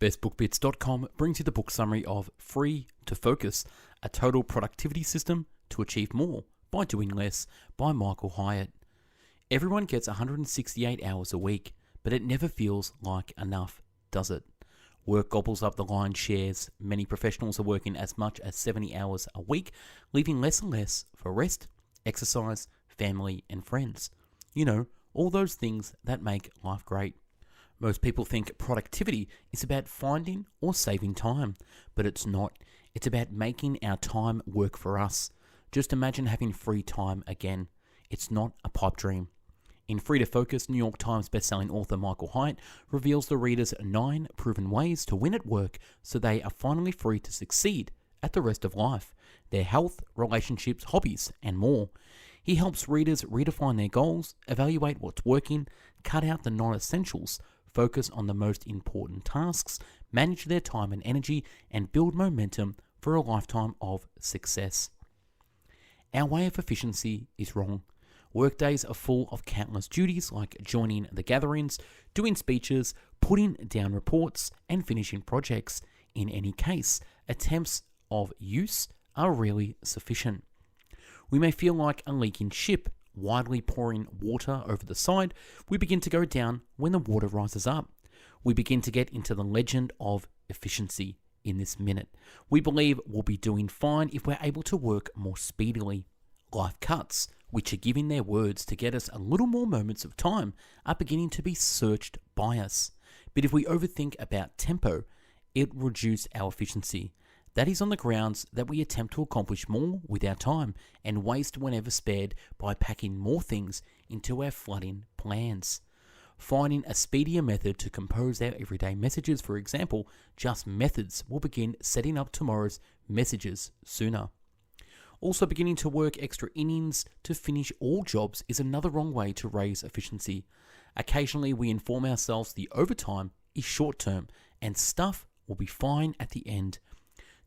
bestbookbits.com brings you the book summary of Free to Focus, a total productivity system to achieve more by doing less by Michael Hyatt. Everyone gets 168 hours a week, but it never feels like enough, does it? Work gobbles up the lion's shares. Many professionals are working as much as 70 hours a week, leaving less and less for rest, exercise, family, and friends. You know, all those things that make life great. Most people think productivity is about finding or saving time, but it's not. It's about making our time work for us. Just imagine having free time again. It's not a pipe dream. In Free to Focus, New York Times bestselling author Michael Hyatt reveals the readers 9 proven ways to win at work so they are finally free to succeed at the rest of life, their health, relationships, hobbies, and more. He helps readers redefine their goals, evaluate what's working, cut out the non-essentials, focus on the most important tasks, manage their time and energy, and build momentum for a lifetime of success. Our way of efficiency is wrong. Workdays are full of countless duties like joining the gatherings, doing speeches, putting down reports, and finishing projects. In any case, attempts of use are rarely sufficient. We may feel like a leaking ship, widely pouring water over the side. We begin to go down when the water rises up. We begin to get into the legend of efficiency in this minute. We believe we'll be doing fine if we're able to work more speedily. Life cuts, which are giving their words to get us a little more moments of time, are beginning to be searched by us. But if we overthink about tempo, it will reduce our efficiency. That is on the grounds that we attempt to accomplish more with our time and waste whenever spared by packing more things into our flooding plans. Finding a speedier method to compose our everyday messages, for example, just methods, will begin setting up tomorrow's messages sooner. Also, beginning to work extra innings to finish all jobs is another wrong way to raise efficiency. Occasionally, we inform ourselves the overtime is short term and stuff will be fine at the end.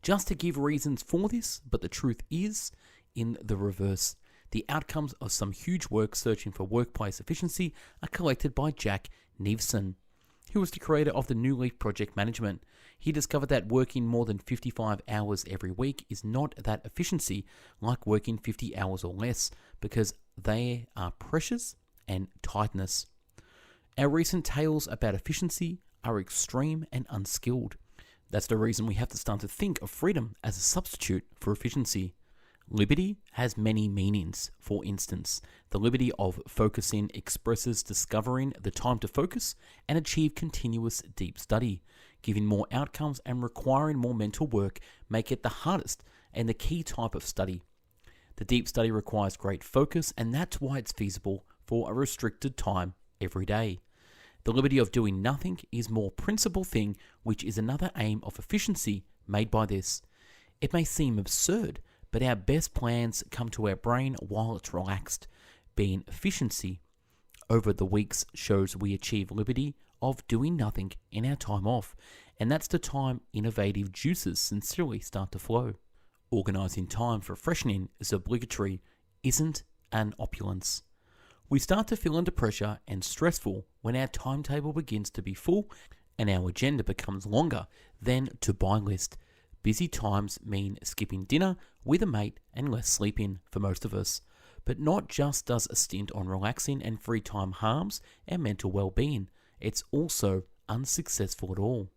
Just to give reasons for this, but the truth is in the reverse. The outcomes of some huge work searching for workplace efficiency are collected by Jack Neveson, who was the creator of the New Leaf Project Management. He discovered that working more than 55 hours every week is not that efficiency like working 50 hours or less, because there are pressures and tightness. Our recent tales about efficiency are extreme and unskilled. That's the reason we have to start to think of freedom as a substitute for efficiency. Liberty has many meanings. For instance, the liberty of focusing expresses discovering the time to focus and achieve continuous deep study. Giving more outcomes and requiring more mental work make it the hardest and the key type of study. The deep study requires great focus, and that's why it's feasible for a restricted time every day. The liberty of doing nothing is more principal thing, which is another aim of efficiency made by this. It may seem absurd, but our best plans come to our brain while it's relaxed. Being efficiency over the weeks shows we achieve liberty of doing nothing in our time off, and that's the time innovative juices sincerely start to flow. Organizing time for freshening is obligatory, isn't an opulence. We start to feel under pressure and stressful when our timetable begins to be full and our agenda becomes longer than to-buy list. Busy times mean skipping dinner with a mate and less sleeping for most of us. But not just does a stint on relaxing and free time harms our mental well-being, it's also unsuccessful at all.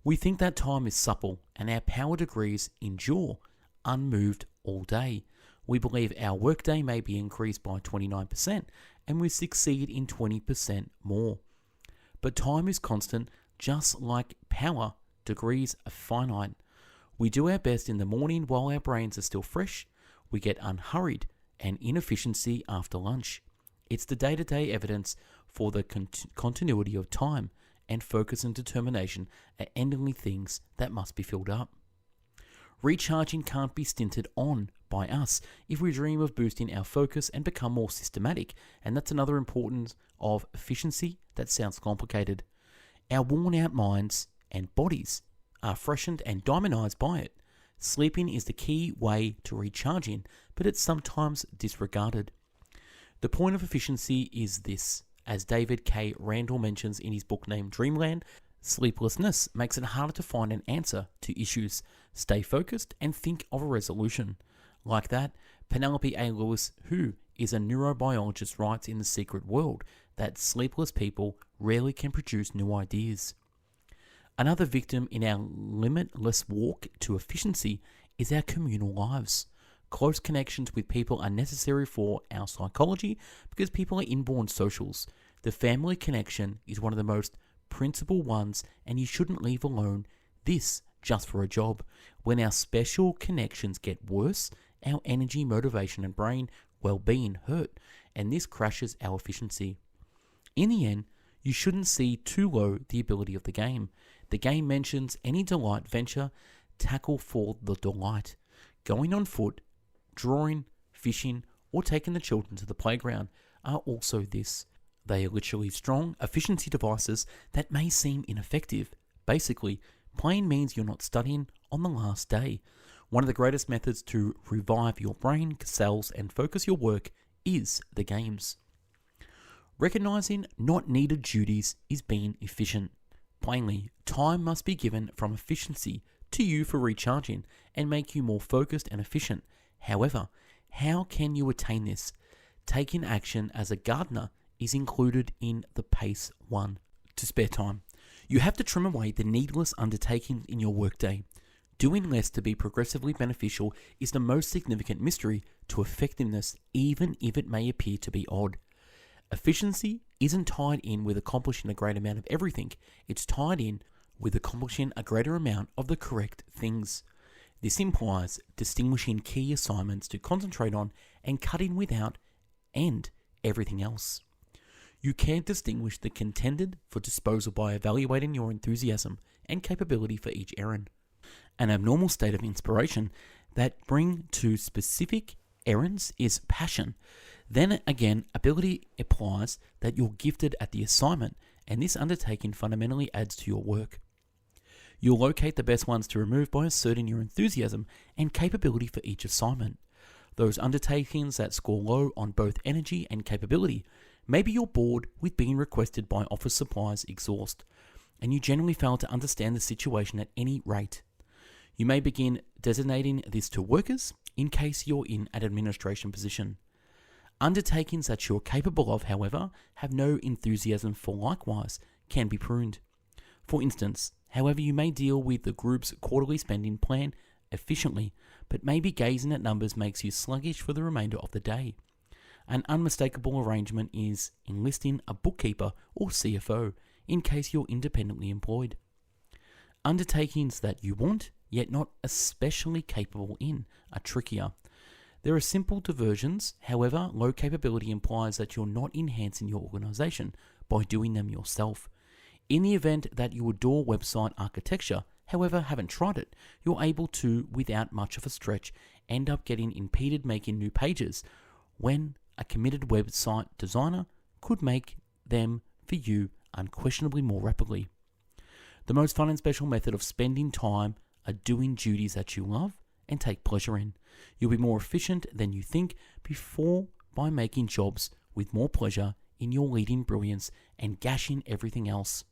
We think that time is supple and our power degrees endure unmoved all day. We believe our workday may be increased by 29% and we succeed in 20% more. But time is constant, just like power, degrees are finite. We do our best in the morning while our brains are still fresh. We get unhurried and inefficiency after lunch. It's the day-to-day evidence for the continuity of time, and focus and determination are endingly things that must be filled up. Recharging can't be stinted on by us if we dream of boosting our focus and become more systematic, and that's another importance of efficiency that sounds complicated. Our worn-out minds and bodies are freshened and dynamized by it. Sleeping is the key way to recharging, but it's sometimes disregarded. The point of efficiency is this, as David K. Randall mentions in his book named Dreamland, Sleeplessness makes it harder to find an answer to issues, stay focused, and think of a resolution. Like that, Penelope A. Lewis, who is a neurobiologist, writes in The Secret World that sleepless people rarely can produce new ideas. Another victim in our limitless walk to efficiency is our communal lives. Close connections with people are necessary for our psychology because people are inborn socials. The family connection is one of the most principal ones, and you shouldn't leave alone this just for a job. When our special connections get worse, our energy, motivation, and brain well-being hurt, and this crashes our efficiency. In the end, you shouldn't see too low the ability of the game. The game mentions any delight venture, tackle for the delight. Going on foot, drawing, fishing, or taking the children to the playground are also this. They are literally strong efficiency devices that may seem ineffective. Basically, playing means you're not studying on the last day. One of the greatest methods to revive your brain cells and focus your work is the games. Recognizing not needed duties is being efficient. Plainly, time must be given from efficiency to you for recharging and make you more focused and efficient. However, how can you attain this? Taking action as a gardener is included in the PACE 1. To spare time, you have to trim away the needless undertakings in your workday. Doing less to be progressively beneficial is the most significant mystery to effectiveness, even if it may appear to be odd. Efficiency isn't tied in with accomplishing a great amount of everything. It's tied in with accomplishing a greater amount of the correct things. This implies distinguishing key assignments to concentrate on and cutting without and everything else. You can't distinguish the contended for disposal by evaluating your enthusiasm and capability for each errand. An abnormal state of inspiration that bring to specific errands is passion. Then again, ability implies that you're gifted at the assignment, and this undertaking fundamentally adds to your work. You'll locate the best ones to remove by asserting your enthusiasm and capability for each assignment. Those undertakings that score low on both energy and capability, maybe you're bored with being requested by office supplies exhaust, and you generally fail to understand the situation at any rate. You may begin designating this to workers in case you're in an administration position. Undertakings that you're capable of, however, have no enthusiasm for likewise can be pruned. For instance, however, you may deal with the group's quarterly spending plan efficiently, but maybe gazing at numbers makes you sluggish for the remainder of the day. An unmistakable arrangement is enlisting a bookkeeper or CFO in case you're independently employed. Undertakings that you want, yet not especially capable in, are trickier. There are simple diversions, however, low capability implies that you're not enhancing your organization by doing them yourself. In the event that you adore website architecture, however, haven't tried it, you're able to, without much of a stretch, end up getting impeded making new pages when a committed website designer could make them for you unquestionably more rapidly. The most fun and special method of spending time are doing duties that you love and take pleasure in. You'll be more efficient than you think before by making jobs with more pleasure in your leading brilliance and gashing everything else.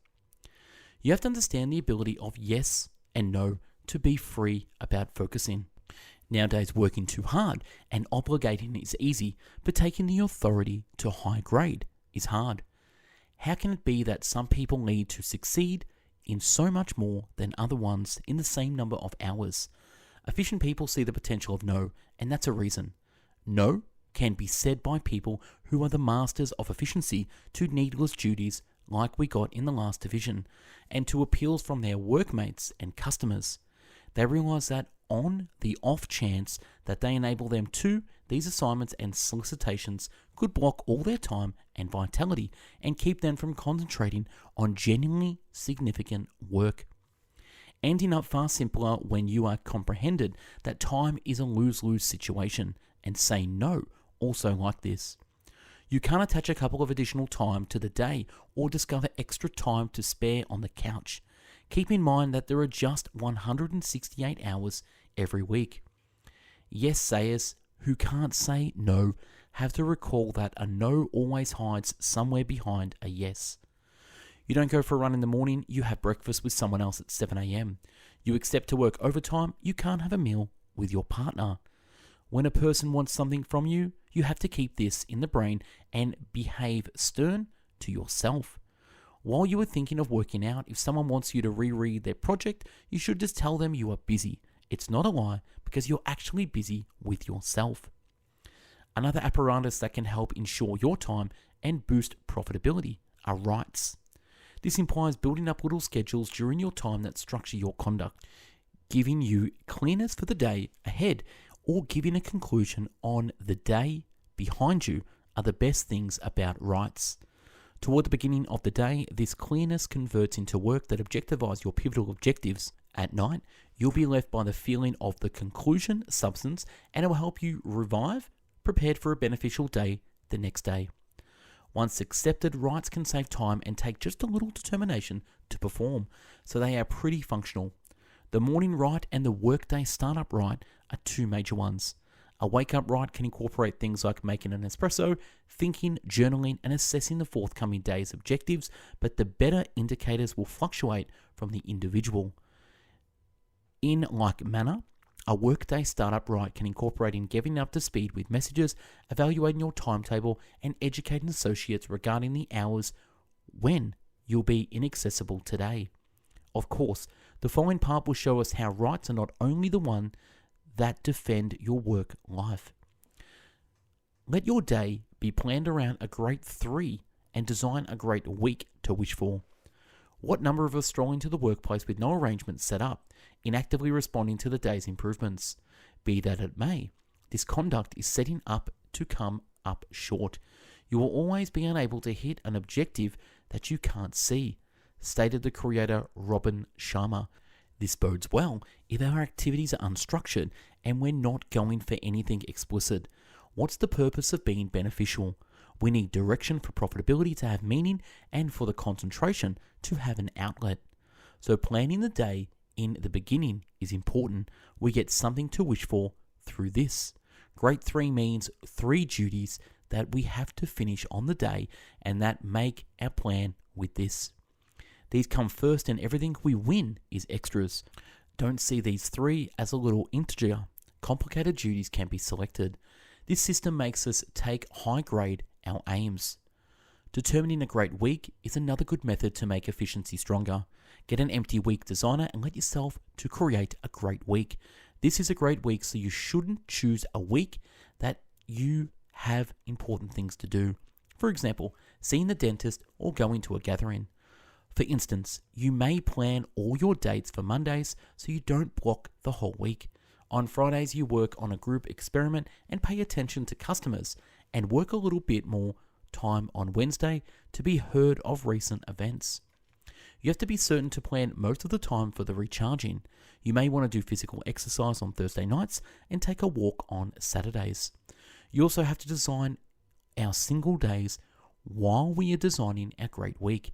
You have to understand the ability of yes and no to be free about focusing. Nowadays, working too hard and obligating is easy, but taking the authority to high grade is hard. How can it be that some people need to succeed in so much more than other ones in the same number of hours? Efficient people see the potential of no, and that's a reason. No can be said by people who are the masters of efficiency to needless duties like we got in the last division, and to appeals from their workmates and customers. They realize that on the off chance that they enable them to, these assignments and solicitations could block all their time and vitality and keep them from concentrating on genuinely significant work. Ending up far simpler when you are comprehended that time is a lose-lose situation, and say no also like this. You can't attach a couple of additional time to the day or discover extra time to spare on the couch. Keep in mind that there are just 168 hours every week. Yes sayers who can't say no have to recall that a no always hides somewhere behind a yes. You don't go for a run in the morning, you have breakfast with someone else at 7 a.m. You accept to work overtime, you can't have a meal with your partner. When a person wants something from you, you have to keep this in the brain and behave stern to yourself. While you are thinking of working out, if someone wants you to reread their project, you should just tell them you are busy. It's not a lie because you're actually busy with yourself. Another apparatus that can help ensure your time and boost profitability are rights. This implies building up little schedules during your time that structure your conduct, giving you clearness for the day ahead or giving a conclusion on the day behind you are the best things about rights. Toward the beginning of the day, this clearness converts into work that objectivize your pivotal objectives. At night, you'll be left by the feeling of the conclusion substance, and it will help you revive, prepared for a beneficial day the next day. Once accepted, rights can save time and take just a little determination to perform, so they are pretty functional. The morning right and the workday startup right are two major ones. A wake-up right can incorporate things like making an espresso, thinking, journaling, and assessing the forthcoming day's objectives, but the better indicators will fluctuate from the individual. In like manner, a workday startup right can incorporate in getting up to speed with messages, evaluating your timetable, and educating associates regarding the hours when you'll be inaccessible today. Of course, the following part will show us how rights are not only the one that defend your work life. Let your day be planned around a great 3 and design a great week to wish for. What number of us stroll into the workplace with no arrangements set up, inactively responding to the day's improvements? Be that it may, this conduct is setting up to come up short. You will always be unable to hit an objective that you can't see, stated the creator Robin Sharma. This bodes well if our activities are unstructured and we're not going for anything explicit. What's the purpose of being beneficial? We need direction for profitability to have meaning and for the concentration to have an outlet. So planning the day in the beginning is important. We get something to wish for through this. Great 3 means 3 duties that we have to finish on the day and that make our plan with this. These come first and everything we win is extras. Don't see these 3 as a little integer. Complicated duties can be selected. This system makes us take high grade our aims. Determining a great week is another good method to make efficiency stronger. Get an empty week designer and let yourself to create a great week. This is a great week, so you shouldn't choose a week that you have important things to do. For example, seeing the dentist or going to a gathering. For instance, you may plan all your dates for Mondays so you don't block the whole week. On Fridays, you work on a group experiment and pay attention to customers, and work a little bit more time on Wednesday to be heard of recent events. You have to be certain to plan most of the time for the recharging. You may want to do physical exercise on Thursday nights and take a walk on Saturdays. You also have to design our single days while we are designing our great week.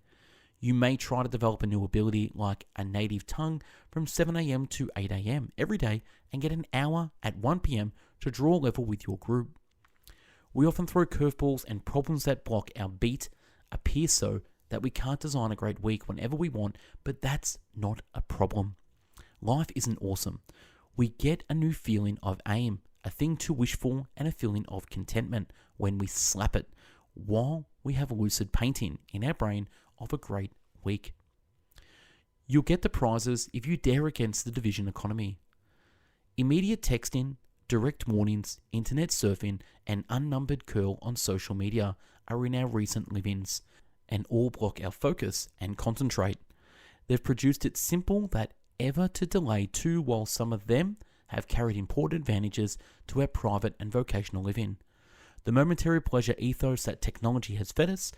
You may try to develop a new ability like a native tongue from 7 a.m. to 8 a.m. every day and get an hour at 1 p.m. to draw level with your group. We often throw curveballs and problems that block our beat appear so that we can't design a great week whenever we want, but that's not a problem. Life isn't awesome. We get a new feeling of aim, a thing to wish for, and a feeling of contentment when we slap it, while we have a lucid painting in our brain of a great week. You'll get the prizes if you dare against the division economy. Immediate texting, direct warnings, internet surfing, and unnumbered curl on social media are in our recent live-ins, and all block our focus and concentrate. They've produced it simple that ever to delay too, while some of them have carried important advantages to our private and vocational living. The momentary pleasure ethos that technology has fed us,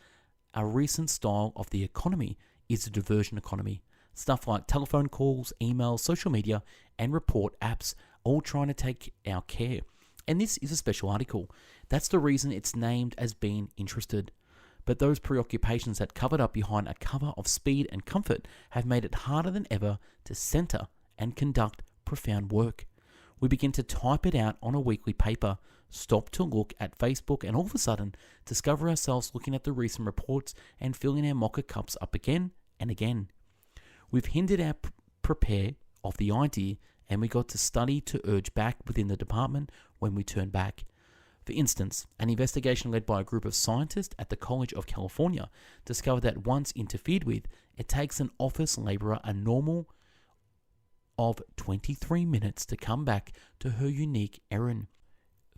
a recent style of the economy is the diversion economy. Stuff like telephone calls, emails, social media, and report apps, all trying to take our care. And this is a special article. That's the reason it's named as being interested. But those preoccupations that covered up behind a cover of speed and comfort have made it harder than ever to center and conduct profound work. We begin to type it out on a weekly paper, stop to look at Facebook, and all of a sudden discover ourselves looking at the recent reports and filling our mocha cups up again and again. We've hinted our prepare of the idea, and we got to study to urge back within the department when we turn back. For instance, an investigation led by a group of scientists at the College of California discovered that once interfered with, it takes an office laborer a normal of 23 minutes to come back to her unique errand.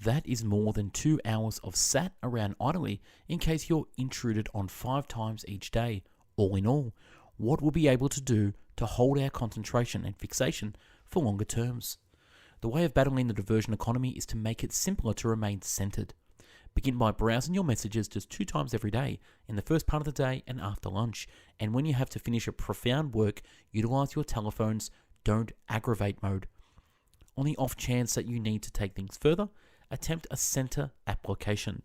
That is more than 2 hours of sat around idly in case you're intruded on 5 times each day. All in all, what we'll be able to do to hold our concentration and fixation for longer terms. The way of battling the diversion economy is to make it simpler to remain centered. Begin by browsing your messages just 2 times every day, in the first part of the day and after lunch. And when you have to finish a profound work, utilize your telephone's don't aggravate mode. On the off chance that you need to take things further, attempt a center application.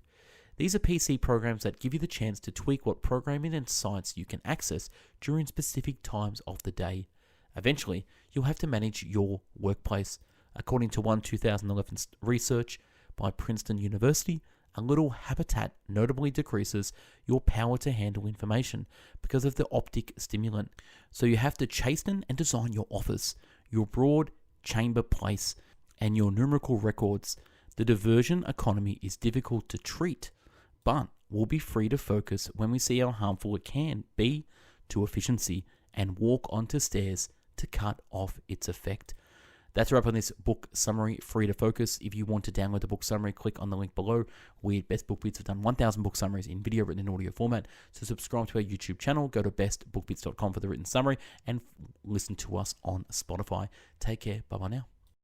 These are PC programs that give you the chance to tweak what programming and sites you can access during specific times of the day. Eventually, you'll have to manage your workplace. According to one 2011 research by Princeton University, a little habitat notably decreases your power to handle information because of the optic stimulant. So you have to chasten and design your office, your broad chamber place, and your numerical records. The diversion economy is difficult to treat, but we'll be free to focus when we see how harmful it can be to efficiency and walk onto stairs to cut off its effect. That's a wrap on this book summary, Free to Focus. If you want to download the book summary, click on the link below. We at Best Book Bits have done 1,000 book summaries in video, written, and audio format. So subscribe to our YouTube channel. Go to bestbookbits.com for the written summary and listen to us on Spotify. Take care. Bye-bye now.